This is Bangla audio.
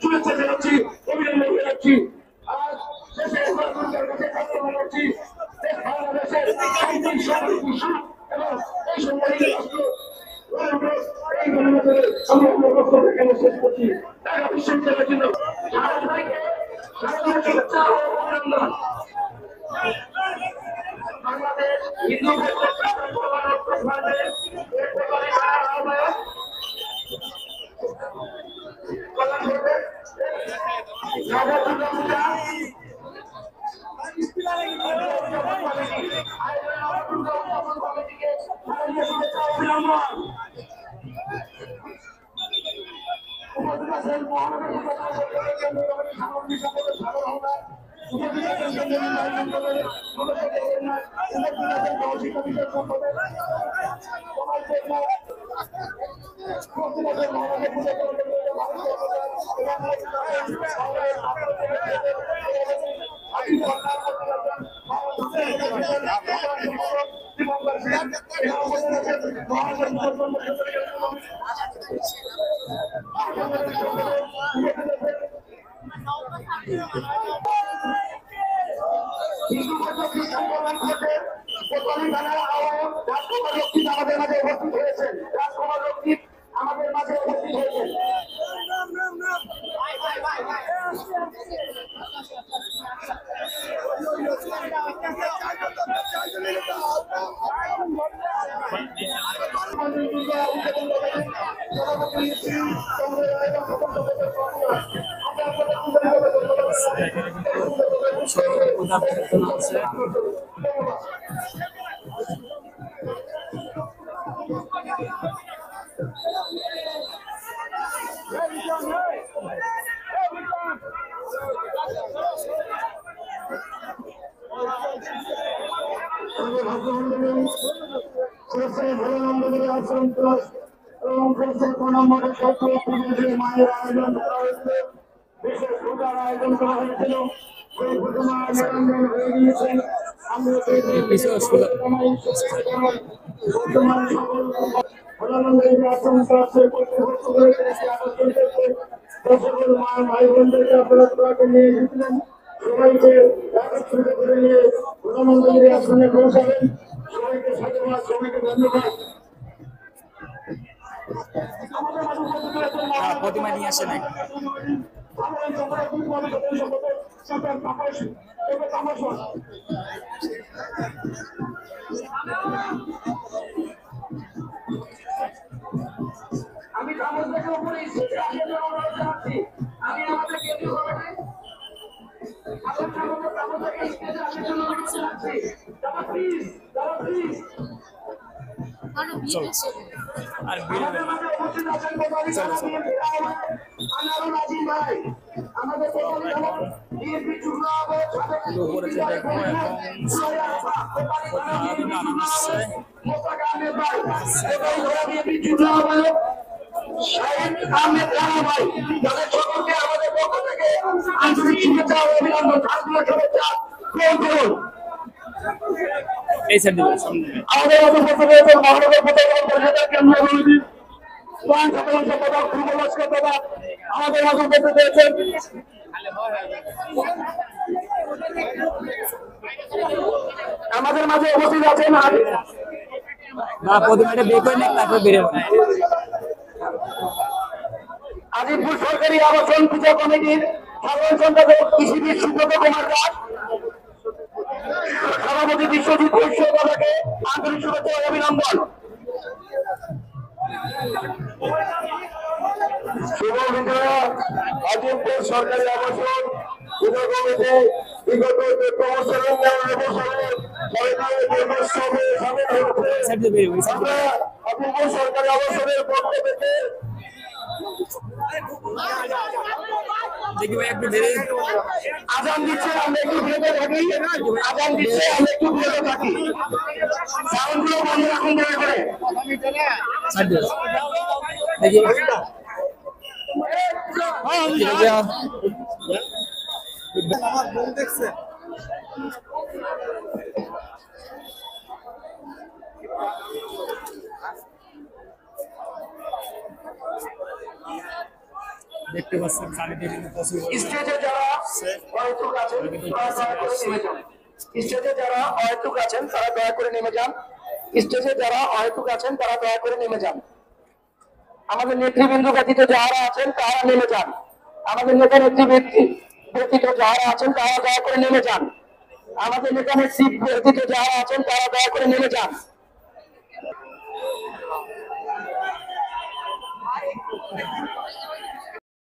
শুভেচ্ছা জানাচ্ছি, অভিনন্দন জানাচ্ছি। আজ দেশের সরকারের কাছে কামনা করছি বাংলাদেশের শান্তি সমৃদ্ধি সুখ এবং এই সম্মানিত রাষ্ট্র এই গণতন্ত্রের সমগ্র বক্তব্য এখানে শেষ করছি। ঢাকা বিশ্ববিদ্যালয়ের জন্য শুভেচ্ছা ও অভিনন্দন। বাংলাদেশ হিন্দু আমাদের মাঝে উপস্থিত হয়েছেন, রাজকুমার রক্ষিত আমাদের মাঝে উপস্থিত হয়েছেন। মায়ের আয়োজন করা হয়েছে, বিশেষ পূজার আয়োজন করা হয়েছিল। সেই ঘটনা নিরঞ্জন হয়ে গিয়েছে। আমরা সকল মা ভাই বোনদেরকে আপনারা নিয়ে এসেছিলেন, সবাইকে একত্রিত করে নিয়ে প্রধানমন্ত্রীর আসনে পৌঁছাবেন। সবাইকে সাধুবাদ, সবাইকে ধন্যবাদ। প্রতিমা নিয়ে আসে নাই। আমি কাগজ দেখে উপরে আমি আমাদের কেন্দ্রীয় কমিটি আমাদের পক্ষ থেকে আন্তরিক শুভেচ্ছা ও অভিনন্দন। আমাদের উপস্থিত রয়েছেন মহানগর পরিষদের কেন্দ্রীয় কমিটি সাধারণ সম্পাদক পূর্ব লস্কর দাদা আমাদের মাঝে উপস্থিত রয়েছেন। আমাদের মাঝে উপস্থিত আছেন আজিমপুর সরকারি আবাসন পূজা কমিটির সাধারণ সম্পাদক কৃষিবিদ সুব্রত কুমার দাস, সভাপতি বিশ্বজিৎ বৈশ্য দাদাকে আন্তরিক শুভেচ্ছা ও অভিনন্দন। শুভ বিজয়া আজিমপুর সরকারি আবাসন পূজা কমিটি বিগত 14 বছরের আজিমপুর সরকারি আবাসনের পক্ষ থেকে আজান দিচ্ছে, আমরা একটু বিরত থাকি। আজান দিচ্ছে, আমরা একটু বিরত থাকি। সাউন্ডগুলো বন্ধ রাখুন দয়া করে। দেখছে দেখতে পাচ্ছেন চারিদিকে কিন্তু প্রচুর স্টেজে যারা অহেতুক আছেন তারা দয়া করে নেমে যান। স্টেজে যারা অহেতুক আছেন তারা দয়া করে নেমে যান। স্টেজে যারা অহেতুক আছেন তারা দয়া করে নেমে যান। আমাদের নেতৃবৃন্দ ব্যতীত যারা আছেন তারা নেমে যান। আমাদের নেতা ব্যতীত যারা আছেন তারা দয়া করে নেমে যান। আমাদের নেতা নেত্রী ব্যতীত যারা আছেন তারা দয়া করে নেমে যান।